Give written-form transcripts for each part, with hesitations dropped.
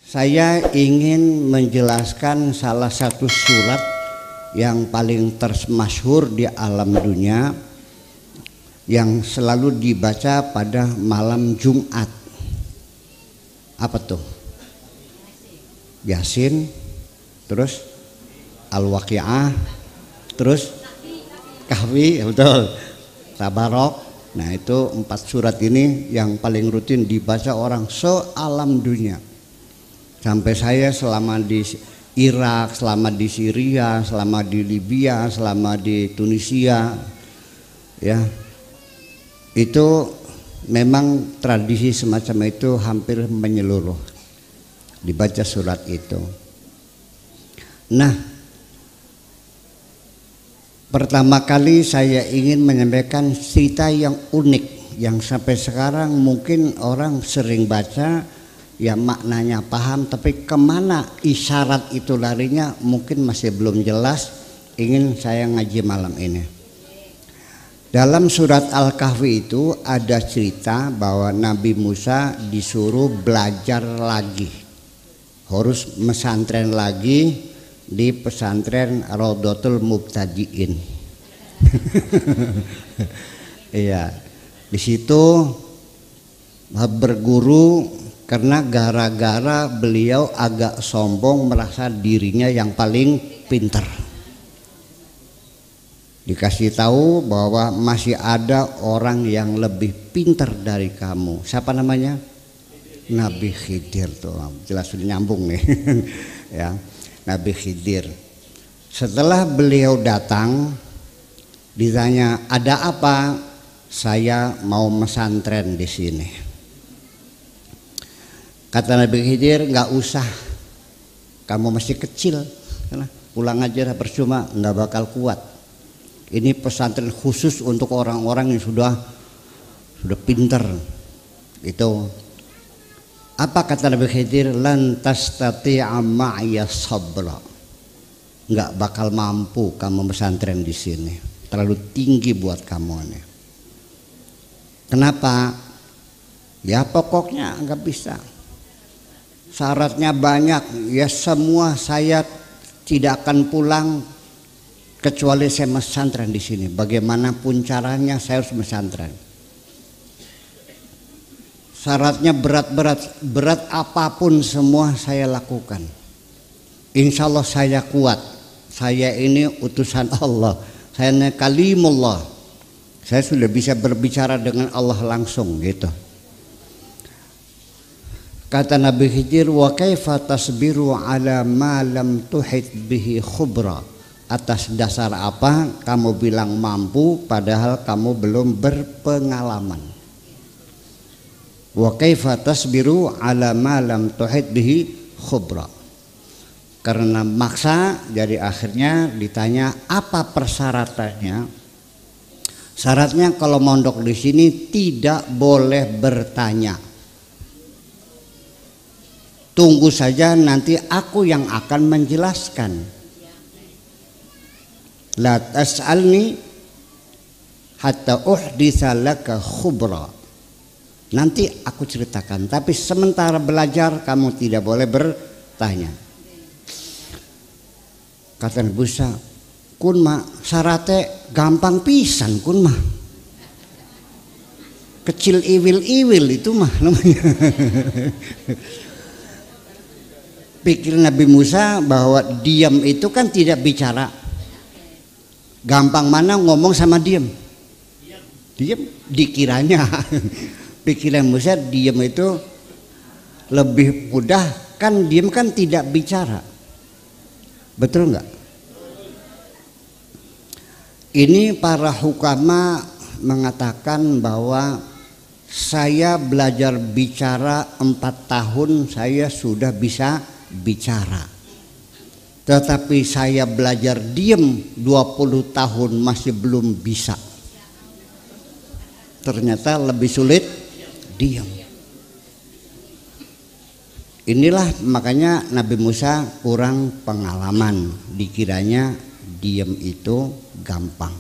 Saya ingin menjelaskan salah satu surat yang paling termasyhur di alam dunia yang selalu dibaca pada malam Jumat. Apa tuh? Yasin, terus Al-Waqiah, terus Kahfi, betul. Tabarok. Nah, itu 4 surat ini yang paling rutin dibaca orang se-alam dunia. Sampai saya selama di Irak, selama di Syria, selama di Libya, selama di Tunisia, ya, itu memang tradisi semacam itu hampir menyeluruh, dibaca surat itu. Nah, pertama kali saya ingin menyampaikan cerita yang unik yang sampai sekarang mungkin orang sering baca, ya maknanya paham, tapi kemana isyarat itu larinya mungkin masih belum jelas. Ingin saya ngaji malam ini. Dalam surat Al-Kahfi itu ada cerita bahwa Nabi Musa disuruh belajar lagi, harus mesantren lagi di pesantren Raudhatul Mubtadiin. Iya, di situ berguru. Karena gara-gara beliau agak sombong, merasa dirinya yang paling pintar. Dikasih tahu bahwa masih ada orang yang lebih pintar dari kamu. Siapa namanya? Nabi Khidir tuh, jelas sudah nyambung nih. Ya, Nabi Khidir. Setelah beliau datang, ditanya, "Ada apa?" "Saya mau mesantren di sini." Kata Nabi Khidir, "Nggak usah, kamu masih kecil, pulang aja, percuma, nggak bakal kuat. Ini pesantren khusus untuk orang-orang yang sudah pinter." Itu apa kata Nabi Khidir? "Lan tastati'a ma'iya sabra." Nggak bakal mampu kamu pesantren di sini, terlalu tinggi buat kamu nih. Kenapa? Ya pokoknya nggak bisa. Syaratnya banyak, ya semua saya tidak akan pulang kecuali saya mesantren di sini. Bagaimanapun caranya saya harus mesantren. Syaratnya berat apapun semua saya lakukan. Insya Allah saya kuat. Saya ini utusan Allah. Saya ini kalimullah. Saya sudah bisa berbicara dengan Allah langsung gitu. Kata Nabi Khidir, "Wa kaifa tasbiru ala ma lam tuhit bihi khubra." Atas dasar apa kamu bilang mampu padahal kamu belum berpengalaman? Wa kaifa tasbiru ala ma lam tuhit bihi khubra. Karena maksa, jadi akhirnya ditanya apa persyaratannya. Syaratnya kalau mondok di sini tidak boleh bertanya. Tunggu saja, nanti aku yang akan menjelaskan. La tas'alni hatta uhditsa laka khubra. Nanti aku ceritakan, tapi sementara belajar kamu tidak boleh bertanya. Kata Nabi Musa, "Kun ma syaratnya gampang pisan kun mah. Kecil iwil-iwil itu mah namanya." Pikir Nabi Musa bahwa diam itu kan tidak bicara. Gampang mana ngomong sama diam? Diam dikiranya. Pikiran Musa diam itu lebih mudah, kan diam kan tidak bicara. Betul nggak? Ini para hukama mengatakan bahwa saya belajar bicara 4 tahun saya sudah bisa bicara, tetapi saya belajar diam 20 tahun masih belum bisa. Ternyata lebih sulit diam. Inilah makanya Nabi Musa kurang pengalaman, dikiranya diam itu gampang.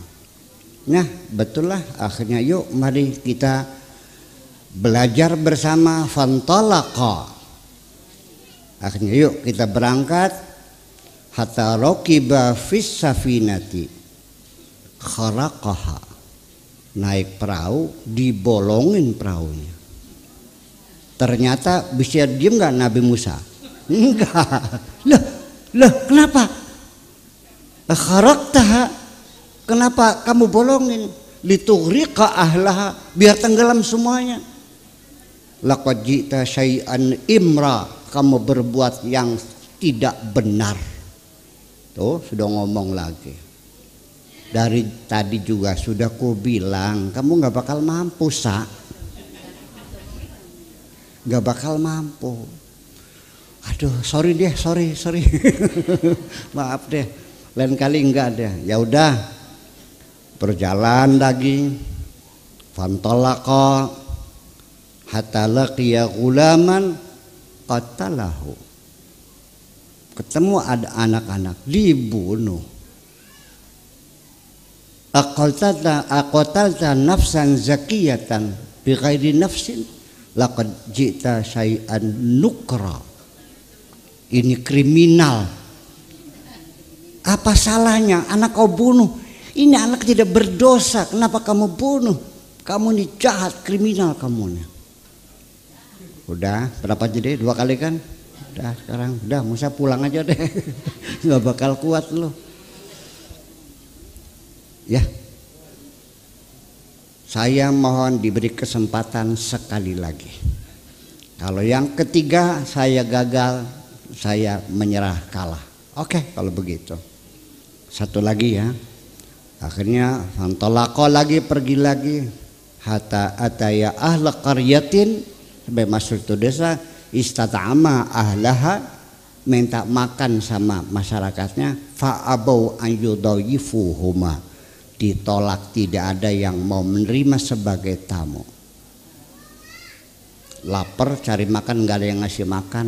Nah betul lah, akhirnya yuk mari kita belajar bersama. Fantalaqa, Akhirnya yuk kita berangkat. Hatta raqiba fis safinati kharaqaha. Naik perahu, dibolongin perahunya. Ternyata bisa diem nggak Nabi Musa? Enggak. Lah kenapa? Kharaqtaha. Kenapa kamu bolongin? Litughriqa ahlaha, biar tenggelam semuanya. Laqad ji'ta syai'an imra, kamu berbuat yang tidak benar. Tuh sudah ngomong lagi. Dari tadi juga sudah ku bilang kamu nggak bakal mampu, nggak bakal mampu. Aduh, sorry deh, sorry. Maaf deh, lain kali enggak deh. Ya udah, berjalan lagi. Fantalaqa hatta laqiya ghulaman qatalahu. Ketemu ada anak-anak dibunuh. Aqatalta nafsan zakiyatan bighairi nafsin laqad ji'ta syai'an nukra. Ini kriminal. Apa salahnya anak kau bunuh? Ini anak tidak berdosa, kenapa kamu bunuh? Kamu ini jahat, kriminal kamu. Udah berapa jadi? 2 kali kan? Udah sekarang, udah Musa pulang aja deh. Nggak bakal kuat lo. Ya, saya mohon diberi kesempatan sekali lagi. Kalau yang ketiga saya gagal, saya menyerah, kalah. Oke, kalau begitu. Satu lagi ya. Akhirnya fantalaqa lagi, pergi lagi. Hatta ataya ahla qaryatin, sampai masuk ke desa. Istata'ama ahlaha, minta makan sama masyarakatnya. Fa'abau an yudayifuhuma, ditolak, tidak ada yang mau menerima sebagai tamu. Lapar cari makan, nggak ada yang ngasih makan.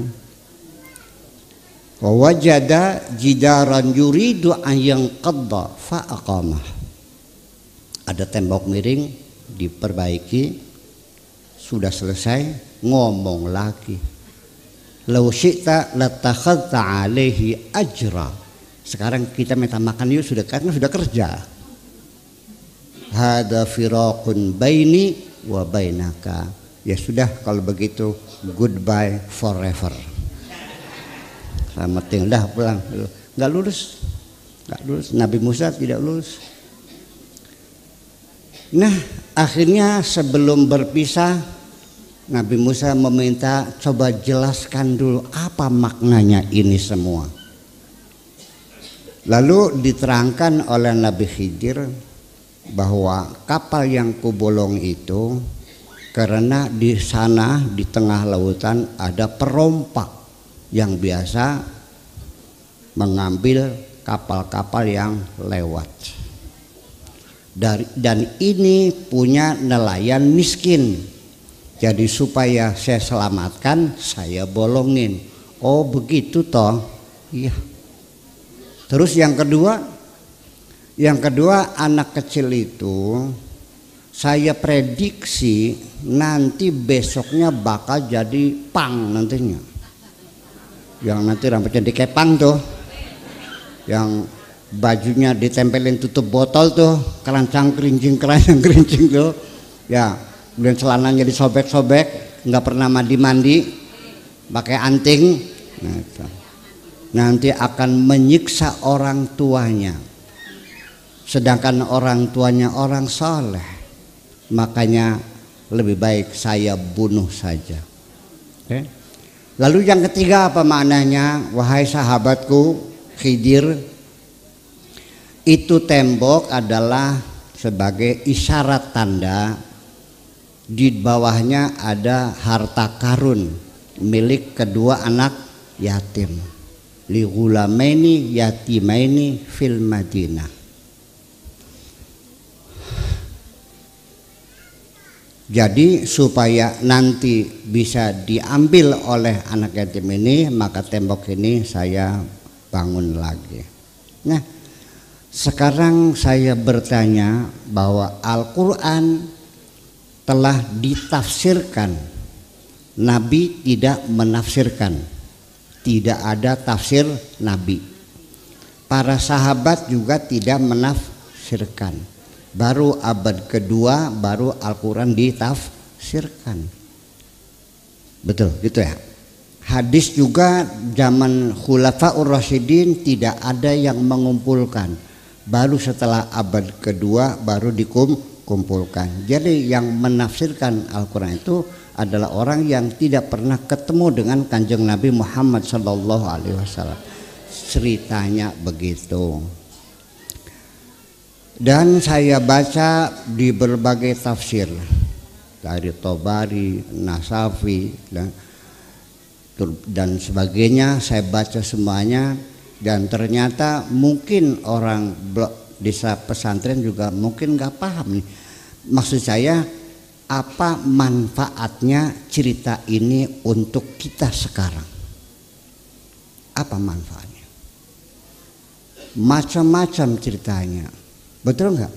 Wa wajada jidaran yuridu an yanqadda fa aqamah. Ada tembok miring, diperbaiki, sudah selesai, ngomong lagi. Lau syi'ta latakhadta alaihi ajra. Sekarang kita minta makan yuk, sudah, karena sudah kerja. Hada firaqun baini wa bainaka. Ya sudah, kalau begitu goodbye forever. Selamat tinggal, pulang. Nggak lulus. Nabi Musa tidak lulus. Nah, akhirnya sebelum berpisah, Nabi Musa meminta, coba jelaskan dulu apa maknanya ini semua. Lalu diterangkan oleh Nabi Khidir bahwa kapal yang kubolong itu karena di sana di tengah lautan ada perompak yang biasa mengambil kapal-kapal yang lewat. Dan ini punya nelayan miskin. Jadi supaya saya selamatkan, saya bolongin. Oh begitu toh? Iya. Terus yang kedua anak kecil itu saya prediksi nanti besoknya bakal jadi pang nantinya. Yang nanti rambutnya dikepang tuh, yang bajunya ditempelin tutup botol tuh, keranjang kerincing tuh, ya, kemudian celananya disobek-sobek, nggak pernah mandi, pakai anting, nah, itu. Nanti akan menyiksa orang tuanya, sedangkan orang tuanya orang soleh, makanya lebih baik saya bunuh saja. Okay? Lalu yang ketiga apa maknanya? Wahai sahabatku Khidir, itu tembok adalah sebagai isyarat tanda, di bawahnya ada harta karun milik kedua anak yatim, li ghulamaini yatimaini fil Madinah. Jadi supaya nanti bisa diambil oleh anak yatim ini, maka tembok ini saya bangun lagi. Nah, sekarang saya bertanya bahwa Al-Quran telah ditafsirkan, Nabi tidak menafsirkan. tidak ada tafsir Nabi. Para sahabat juga tidak menafsirkan. Baru abad kedua baru Al-Quran ditafsirkan. Betul gitu ya. Hadis juga zaman Khulafaur Rasyidin tidak ada yang mengumpulkan. Baru setelah abad kedua baru dikumpulkan. Jadi yang menafsirkan Al-Quran itu adalah orang yang tidak pernah ketemu dengan Kanjeng Nabi Muhammad Sallallahu Alaihi Wasallam. Ceritanya begitu. Dan saya baca di berbagai tafsir dari Tobari, Nasafi dan sebagainya, saya baca semuanya, dan ternyata mungkin orang desa pesantren juga mungkin nggak paham nih. Maksud saya, apa manfaatnya cerita ini untuk kita sekarang? Apa manfaatnya? Macam-macam ceritanya, betul nggak?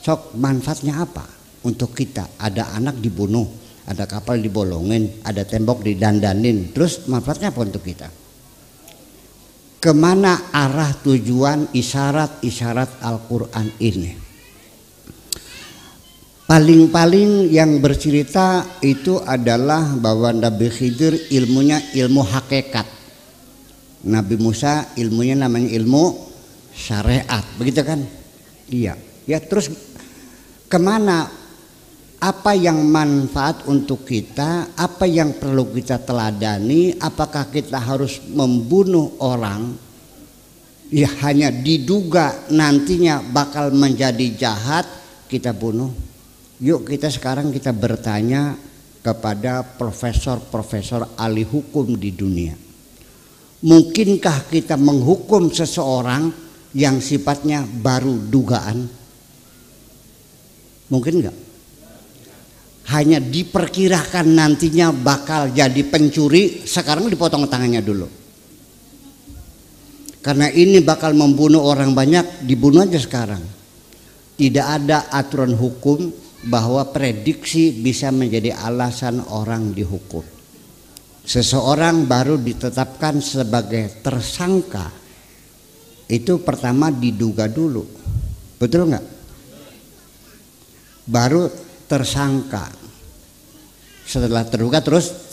Sok manfaatnya apa untuk kita? Ada anak dibunuh, ada kapal dibolongin, ada tembok didandanin, terus manfaatnya apa untuk kita? Kemana arah tujuan isyarat-isyarat Al-Quran ini? Paling-paling yang bercerita itu adalah bahwa Nabi Khidir ilmunya ilmu hakikat, Nabi Musa ilmunya namanya ilmu syariat, begitu kan? Iya. Ya, terus kemana? Apa yang manfaat untuk kita? Apa yang perlu kita teladani? Apakah kita harus membunuh orang? Ya, hanya diduga nantinya bakal menjadi jahat, kita bunuh. Yuk kita sekarang kita bertanya kepada profesor-profesor ahli hukum di dunia. Mungkinkah kita menghukum seseorang yang sifatnya baru dugaan? Mungkin enggak? Hanya diperkirakan nantinya bakal jadi pencuri, sekarang dipotong tangannya dulu. Karena ini bakal membunuh orang banyak, dibunuh aja sekarang. Tidak ada aturan hukum bahwa prediksi bisa menjadi alasan orang dihukum. Seseorang baru ditetapkan sebagai tersangka, itu pertama diduga dulu, betul nggak? Baru tersangka, setelah terduga terus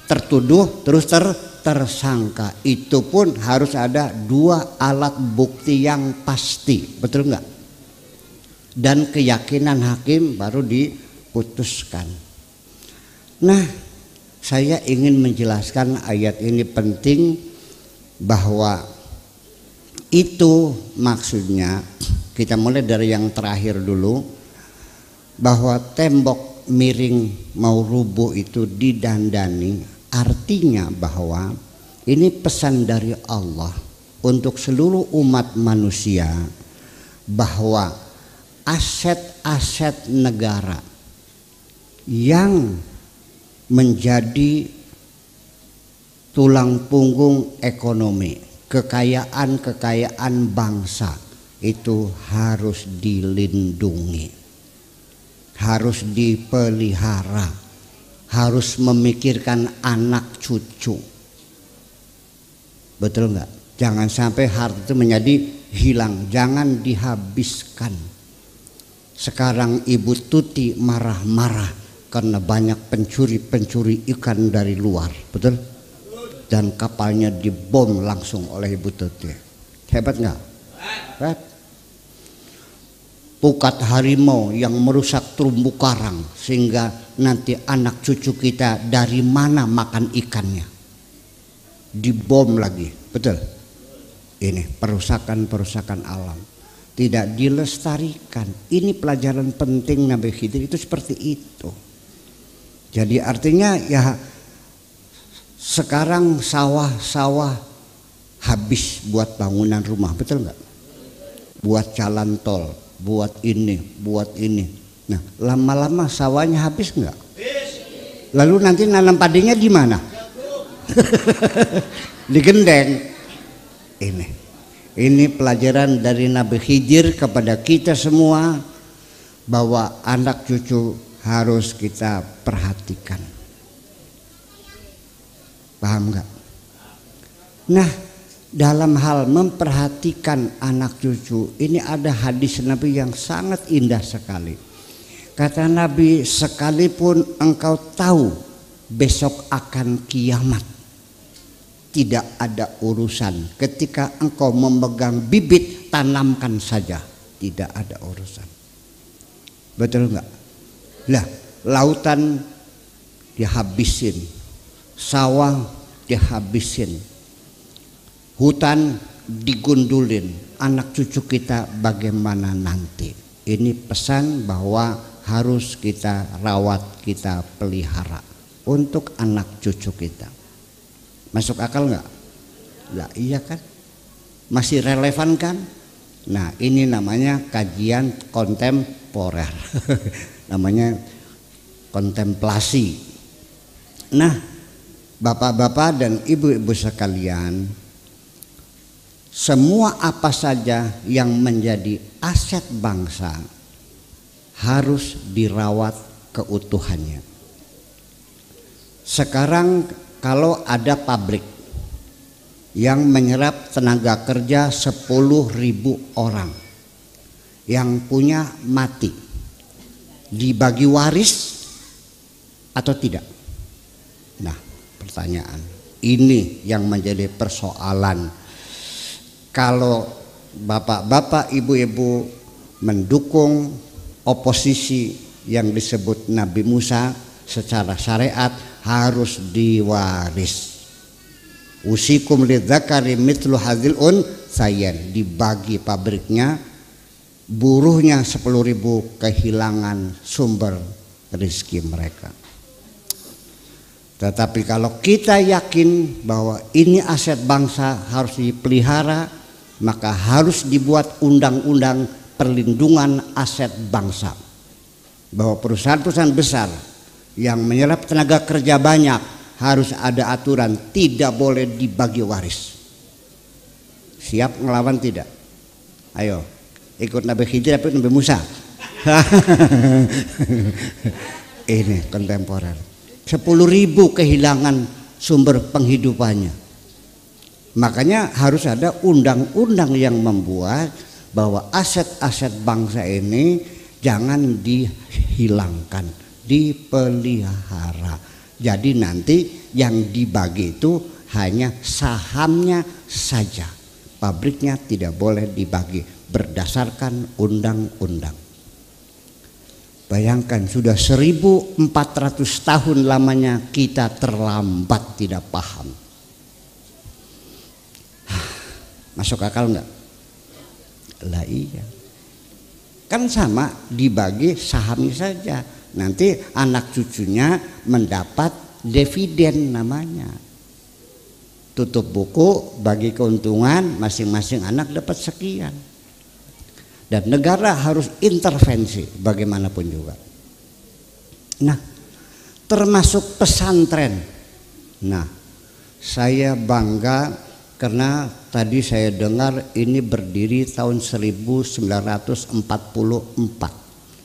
tertuduh, terus tersangka. Itu pun harus ada 2 alat bukti yang pasti, betul nggak? Dan keyakinan hakim baru diputuskan. Nah, saya ingin menjelaskan ayat ini penting, bahwa itu maksudnya, kita mulai dari yang terakhir dulu, bahwa tembok miring mau rubuh itu didandani, artinya bahwa ini pesan dari Allah untuk seluruh umat manusia, bahwa aset-aset negara yang menjadi tulang punggung ekonomi, kekayaan-kekayaan bangsa itu harus dilindungi, harus dipelihara, harus memikirkan anak cucu. Betul nggak? Jangan sampai harta itu menjadi hilang, jangan dihabiskan. Sekarang Ibu Tuti marah-marah karena banyak pencuri ikan dari luar, betul? Dan kapalnya dibom langsung oleh Ibu Tuti. Hebat nggak? Hebat. Pukat harimau yang merusak terumbu karang sehingga nanti anak cucu kita dari mana makan ikannya. Dibom lagi, betul? Ini perusakan alam, tidak dilestarikan. Ini pelajaran penting Nabi Khidir itu seperti itu. Jadi artinya ya, sekarang sawah-sawah habis buat bangunan rumah, betul nggak? Buat jalan tol, buat ini. Nah, lama-lama sawahnya habis nggak? Lalu nanti nanam padinya di mana? Di gendeng. Ini pelajaran dari Nabi Khidir kepada kita semua, bahwa anak cucu harus kita perhatikan. Paham nggak? Nah, dalam hal memperhatikan anak cucu ini ada hadis Nabi yang sangat indah sekali. Kata Nabi, sekalipun engkau tahu besok akan kiamat, tidak ada urusan. Ketika engkau memegang bibit, tanamkan saja, tidak ada urusan. Betul enggak? Lah, lautan dihabisin, sawah dihabisin, hutan digundulin, anak cucu kita bagaimana nanti? Ini pesan bahwa harus kita rawat, kita pelihara untuk anak cucu kita. Masuk akal nggak? Lah iya kan? Masih relevan kan? Nah, ini namanya kajian kontemporer. Namanya kontemplasi. Nah, bapak-bapak dan ibu-ibu sekalian, semua apa saja yang menjadi aset bangsa harus dirawat keutuhannya. Sekarang kalau ada pabrik yang menyerap tenaga kerja 10.000 orang, yang punya mati, dibagi waris atau tidak? Nah, pertanyaan ini yang menjadi persoalan. Kalau bapak-bapak, ibu-ibu mendukung oposisi yang disebut Nabi Musa secara syariat, harus diwaris. Usikum lidzakari mithlu hadzil unthayain, dibagi pabriknya, buruhnya 10.000 kehilangan sumber rezeki mereka. Tetapi kalau kita yakin bahwa ini aset bangsa harus dipelihara, maka harus dibuat undang-undang perlindungan aset bangsa. Bahwa perusahaan-perusahaan besar yang menyerap tenaga kerja banyak harus ada aturan, tidak boleh dibagi waris. Siap ngelawan tidak? Ayo, ikut Nabi Khidir atau Nabi Musa? Ini kontemporer. 10.000 kehilangan sumber penghidupannya. Makanya harus ada undang-undang yang membuat bahwa aset-aset bangsa ini jangan dihilangkan, dipelihara. Jadi nanti yang dibagi itu hanya sahamnya saja, pabriknya tidak boleh dibagi berdasarkan undang-undang. Bayangkan sudah 1.400 tahun lamanya kita terlambat tidak paham. Masuk akal enggak? Lah iya. Kan sama, dibagi sahamnya saja. Nanti anak cucunya mendapat dividen namanya. Tutup buku, bagi keuntungan, masing-masing anak dapat sekian. Dan negara harus intervensi bagaimanapun juga. Nah, termasuk pesantren. Nah, saya bangga karena tadi saya dengar ini berdiri tahun 1944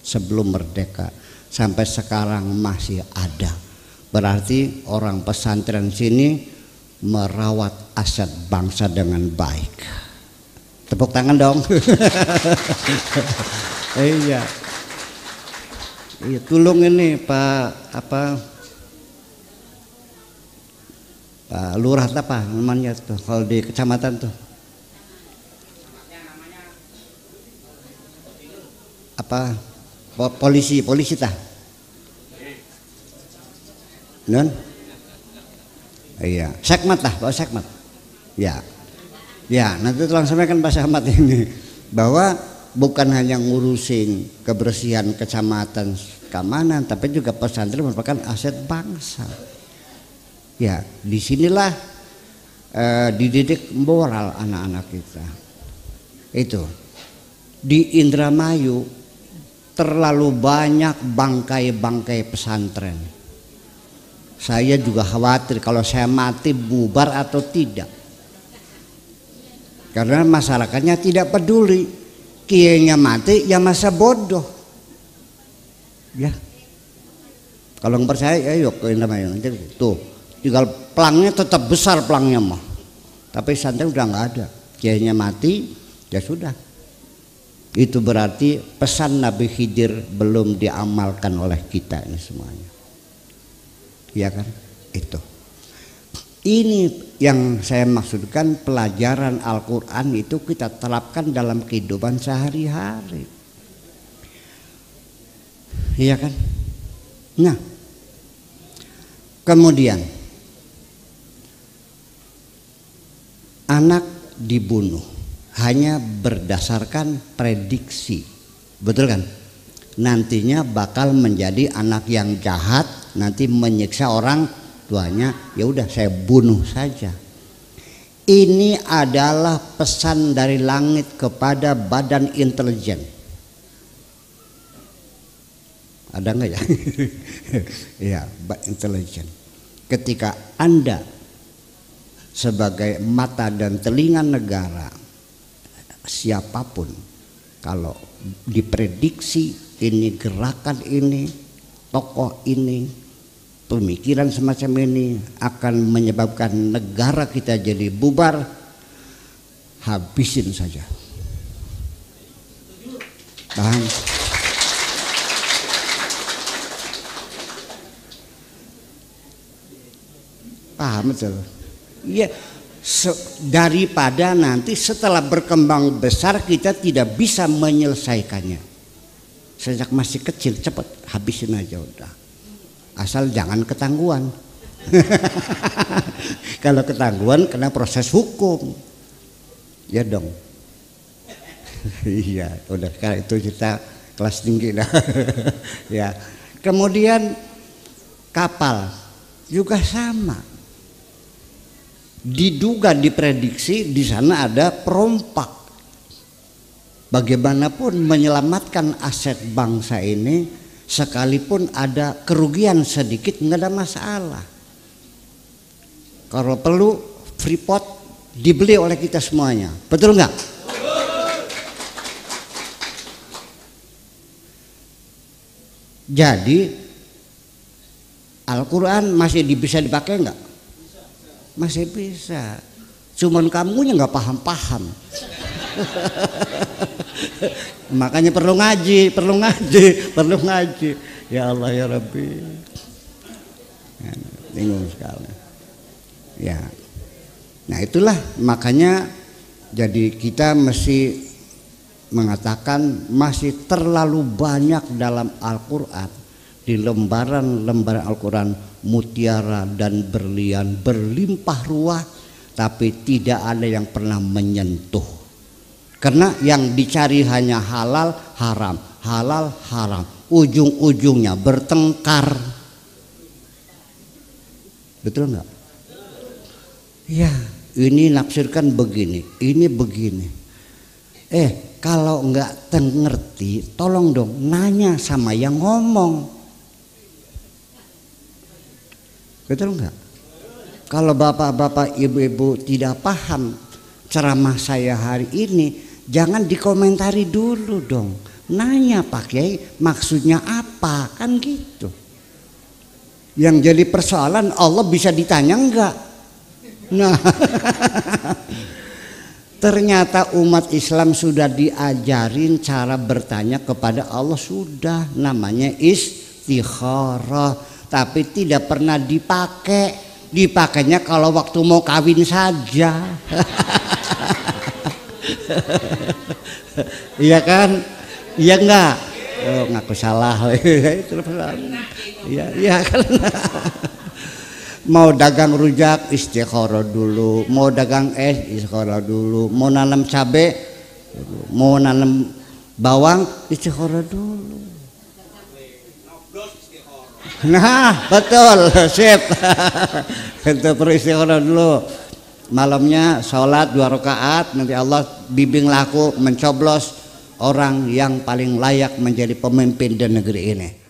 sebelum merdeka. Sampai sekarang masih ada. Berarti orang pesantren sini merawat aset bangsa dengan baik. Tepuk tangan dong. Iya. Iya, tolong ini Pak Lurah apa namanya tuh kalau di kecamatan tuh? Apa? Polisi tah? Non? Iya, sekmat lah, Pak Sekmat. Ya. Ya, nanti tolong sampaikan Pak Sekmat ini bahwa bukan hanya ngurusin kebersihan kecamatan keamanan, tapi juga pesantren merupakan aset bangsa. Ya, disinilah dididik moral anak-anak kita. Itu di Indramayu terlalu banyak bangkai-bangkai pesantren. Saya juga khawatir kalau saya mati bubar atau tidak. Karena masyarakatnya tidak peduli. Kiainya mati ya masa bodoh. Ya. Kalau nggak percaya ayo ke Indramayu. Tuh, tinggal pelangnya tetap besar pelangnya mah. Tapi santai udah nggak ada, kiainya mati, ya sudah. Itu berarti pesan Nabi Khidir belum diamalkan oleh kita ini semuanya. Iya kan? Itu. Ini yang saya maksudkan, pelajaran Al-Quran itu kita terapkan dalam kehidupan sehari-hari. Iya kan? Nah, kemudian anak dibunuh hanya berdasarkan prediksi, betul kan? Nantinya bakal menjadi anak yang jahat, nanti menyiksa orang tuanya, ya udah saya bunuh saja. Ini adalah pesan dari langit kepada badan intelijen. Ada nggak ya? Ya, intelijen. Ketika Anda sebagai mata dan telinga negara, siapapun kalau diprediksi ini, gerakan ini, tokoh ini, pemikiran semacam ini akan menyebabkan negara kita jadi bubar, habisin saja. Paham? Paham betul? Iya. Daripada nanti setelah berkembang besar kita tidak bisa menyelesaikannya. Sejak masih kecil cepat habisin aja udah. Asal jangan ketangguhan. Kalau ketangguhan kena proses hukum. Ya dong. Iya, udah sekarang itu kita kelas tinggi dah. Ya. Kemudian kapal juga sama. Diduga, diprediksi di sana ada perompak. Bagaimanapun menyelamatkan aset bangsa ini, sekalipun ada kerugian sedikit nggak ada masalah. Kalau perlu Freeport dibeli oleh kita semuanya, betul nggak? Jadi Al-Quran masih bisa dipakai nggak? Masih bisa, cuman kamunya nggak paham-paham. Makanya perlu ngaji. Ya Allah ya Rabbi, bingung sekali. Ya, nah itulah makanya jadi kita mesti mengatakan masih terlalu banyak dalam Al-Quran. Di lembaran-lembaran Al-Quran mutiara dan berlian berlimpah ruah, tapi tidak ada yang pernah menyentuh. Karena yang dicari hanya halal haram, halal haram, ujung-ujungnya bertengkar. Betul nggak? Ya, ini nafsirkan begini, ini begini. Kalau nggak ngerti, tolong dong nanya sama yang ngomong. Betul nggak? Kalau bapak-bapak, ibu-ibu tidak paham ceramah saya hari ini, jangan dikomentari dulu dong. Nanya Pak Kiai maksudnya apa, kan gitu. Yang jadi persoalan Allah bisa ditanya enggak? Nah, ternyata umat Islam sudah diajarin cara bertanya kepada Allah, sudah namanya istikharah. Tapi tidak pernah dipakai. Dipakainya kalau waktu mau kawin saja. Iya kan? Iya enggak? Oh, ngaku salah. Iya kan? Mau dagang rujak istikharah dulu, mau dagang es istikharah dulu, mau nanam cabai, mau nanam bawang istikharah dulu. Nah betul, sip. Itu perlu istikharah dulu. Malamnya sholat 2 rakaat, nanti Allah bimbing laku mencoblos orang yang paling layak menjadi pemimpin di negeri ini.